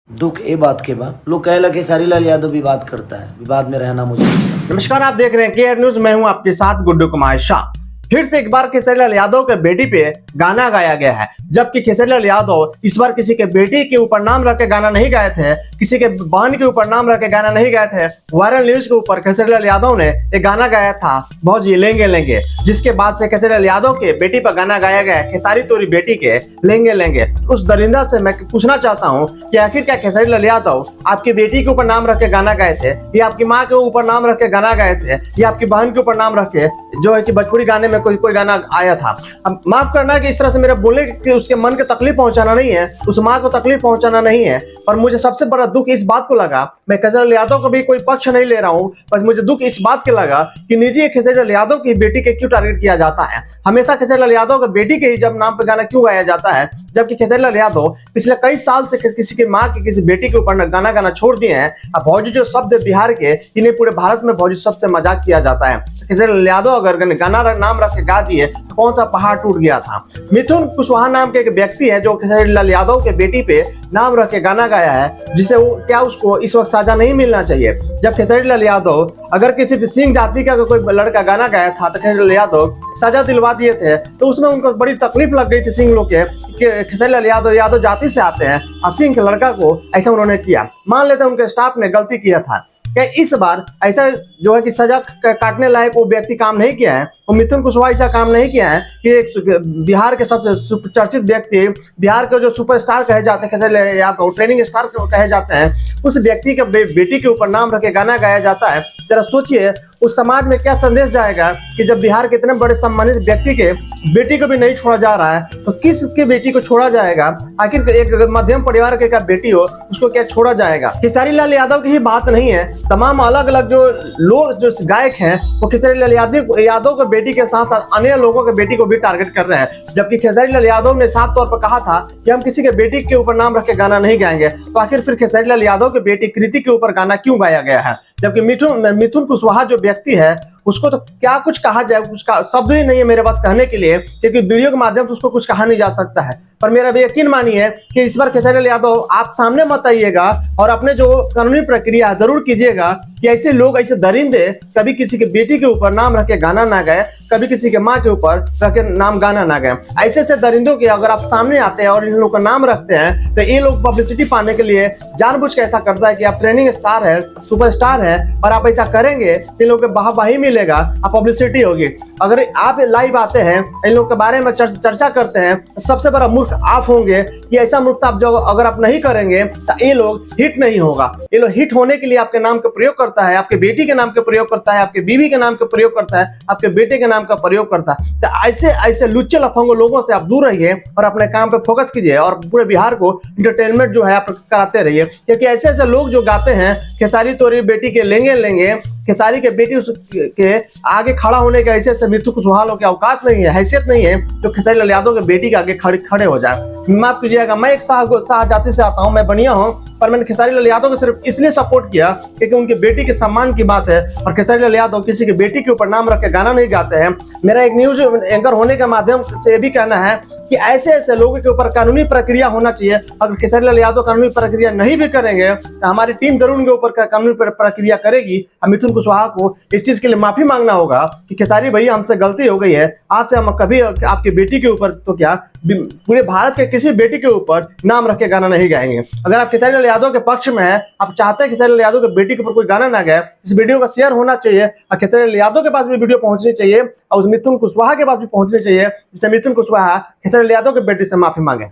दुख ए बात के बाद लोग कहे लगे खेसारी लाल यादव विवाद करता है, विवाद में रहना मुझे पसंद। नमस्कार, आप देख रहे हैं केआर न्यूज। मैं हूं आपके साथ गुड्डू कुमार शाह। फिर से एक बार खेसारी लाल यादव के बेटी पे गाना गाया गया है, जबकि खेसारी लाल यादव इस बार किसी के बेटी के ऊपर नाम रख के गाना नहीं गाए थे, किसी के बहन के ऊपर नाम रख के गाना नहीं गाए थे। वायरल न्यूज के ऊपर खेसारी लाल यादव ने एक गाना गाया था, भौजी लेंगे लेंगे, जिसके बाद से खेसारी लाल यादव के बेटी पर गाना गाया गया, खेसारी तोरी बेटी के लेंगे लेंगे। उस दरिंदा से मैं पूछना चाहता हूँ कि आखिर क्या खेसारी लाल यादव आपकी बेटी के ऊपर नाम रख के गाना गाए थे, या आपकी माँ के ऊपर नाम रख के गाना गाए थे, या आपकी बहन के ऊपर नाम रख के जो है कि भोजपुरी गाने में कोई गाना आया था। अब माफ करना कि इस तरह से मेरे बोले कि उसके मन को तकलीफ पहुंचाना नहीं है, उस माँ को तकलीफ पहुंचाना नहीं है। पर मुझे सबसे बड़ा दुख इस बात को लगा, मैं खेसारी लाल यादव का भी कोई पक्ष नहीं ले रहा हूँ, बस मुझे दुख इस बात के लगा कि निजी खेसारी लाल यादव की बेटी के क्यों टारगेट किया जाता है। हमेशा खेसारी लाल यादव के बेटी के ही जब नाम पे गाना क्यों गाया जाता है, जबकि खेसारी लाल यादव पिछले कई साल से किसी की माँ की किसी बेटी के ऊपर गाना गाना छोड़ दिए हैं। अब भौजी जो शब्द बिहार के, इन्हें पूरे भारत में भौजी शब्द से मजाक किया जाता है। खेसारी लाल यादव अगर गाना नाम रख के गा दिए तो कौन सा पहाड़ टूट गया था। मिथुन कुशवाहा नाम के एक व्यक्ति है जो खेसारी लाल यादव के बेटी पे नाम रख के गाना गाया है, जिसे क्या उसको इस वक्त सजा नहीं मिलना चाहिए। जब खेसारी लाल यादव अगर किसी भी सिंह जाति का कोई लड़का गाना गाया था तो खेसारी लाल यादव सजा दिलवा दिए थे, तो उसमें उनको बड़ी तकलीफ लग गई थी सिंह लोग के कि खेसारी लाल यादव जाति से आते हैं और सिंह के लड़का को ऐसा उन्होंने किया। मान लेते हैं उनके स्टाफ ने गलती किया था, क्या इस बार ऐसा जो है कि सजा काटने लायक वो व्यक्ति काम नहीं किया है, वो मिथुन कुशवाहा ऐसा काम नहीं किया है कि एक बिहार के सबसे चर्चित व्यक्ति, बिहार के जो सुपरस्टार कहे जाते हैं खेसारी लाल यादव, ट्रेनिंग स्टार कहे जाते हैं, उस व्यक्ति के बेटी के ऊपर नाम रख के गाना गाया जाता है। जरा सोचिए उस समाज में क्या संदेश जाएगा कि जब बिहार के इतने बड़े सम्मानित व्यक्ति के बेटी को भी नहीं छोड़ा जा रहा है तो किसकी बेटी को छोड़ा जाएगा। आखिर एक मध्यम परिवार के का बेटी हो उसको क्या छोड़ा जाएगा। खेसारी लाल यादव की ही बात नहीं है, तमाम अलग अलग जो लोग जो गायक हैं वो खेसारी लाल यादव के बेटी के साथ साथ अन्य लोगों के बेटी को भी टारगेट कर रहे हैं। जबकि खेसारी लाल यादव ने साफ तौर पर कहा था कि हम किसी के बेटी के ऊपर नाम रख के गाना नहीं गाएंगे, तो आखिर फिर खेसारी लाल यादव की बेटी कृति के ऊपर गाना क्यों गाया गया है। जबकि मिथुन कुशवाहा जो व्यक्ति है उसको तो क्या कुछ कहा जाए, उसका शब्द ही नहीं है मेरे पास कहने के लिए, क्योंकि वीडियो के माध्यम से उसको कुछ कहा नहीं जा सकता है। पर मेरा भी यकीन मानिए कि इस बार खेसारी लाल यादव आप सामने मत आइएगा और अपने जो कानूनी प्रक्रिया जरूर कीजिएगा कि ऐसे लोग, ऐसे दरिंदे कभी किसी के बेटी के ऊपर नाम रख के गाना ना गाए, कभी किसी के माँ के ऊपर रख के नाम गाना ना गाए। ऐसे ऐसे दरिंदों के अगर आप सामने आते हैं और इन लोगों का नाम रखते हैं तो ये लोग पब्लिसिटी पाने के लिए जानबूझ के ऐसा करता है कि आप ट्रेनिंग स्टार है, सुपरस्टार है, और आप ऐसा करेंगे इन लोगों को वाहवाही मिलेगा, आप पब्लिसिटी होगी। अगर आप लाइव आते हैं इन लोग के बारे में चर्चा करते हैं, सबसे बड़ा मूर्ख आप होंगे कि ऐसा मूर्खता आप जो अगर आप नहीं करेंगे तो ये लोग हिट नहीं होगा। ये लोग हिट होने के लिए आपके नाम का प्रयोग करता है, आपके बेटी के नाम का प्रयोग करता है, आपके बीवी के नाम का प्रयोग करता है, आपके बेटे के नाम का प्रयोग करता है। तो ऐसे ऐसे लुच्चे लफंगो लोगों से आप दूर रहिए और अपने काम पे फोकस कीजिए और पूरे बिहार को इंटरटेनमेंट जो है आप कराते रहिए। क्योंकि ऐसे ऐसे लोग जो गाते हैं खेसारी तोरी बेटी के लेंगे लेंगे, खेसारी के बेटी के आगे खड़ा होने के ऐसे ऐसे मिथुन कुशवाहा की औकात नहीं है, हैसियत नहीं है जो खेसारी लाल यादव के बेटी के आगे खड़े हो जाए। माफ कीजिएगा, मैं एक शाह जाति से आता हूं, मैं बनिया हूं, पर मैंने खेसारी लाल यादव को सिर्फ इसलिए सपोर्ट किया क्योंकि उनकी बेटी के सम्मान की बात है और खेसारी लाल यादव किसी की बेटी के ऊपर नाम रख के गाना नहीं गाते हैं। मेरा एक न्यूज एंकर होने के माध्यम से ये भी कहना है कि ऐसे ऐसे लोगों के ऊपर कानूनी प्रक्रिया होना चाहिए। अगर खेसारी लाल यादव कानूनी प्रक्रिया नहीं भी करेंगे तो हमारी टीम जरूर उनके ऊपर कानूनी प्रक्रिया करेगी। मिथुन कुशवाहा को इस चीज के लिए माफी मांगना होगा कि खेसारी भैया हमसे गलती हो गई है, आज से हम कभी आपकी बेटी के ऊपर तो क्या पूरे भारत के किसी बेटी के ऊपर नाम रख के गाना नहीं गाएंगे। अगर आप खेसारी लाल यादव के पक्ष में है, आप चाहते हैं खेसारी लाल यादव के बेटी के ऊपर कोई गाना ना गाए, इस वीडियो का शेयर होना चाहिए और खेसारी लाल यादव के पास भी वीडियो पहुंचनी चाहिए और उस मिथुन कुशवाहा के पास भी पहुंचनी चाहिए, जिससे मिथुन कुशवाहा खेसारी लाल यादव के बेटी से माफी मांगे।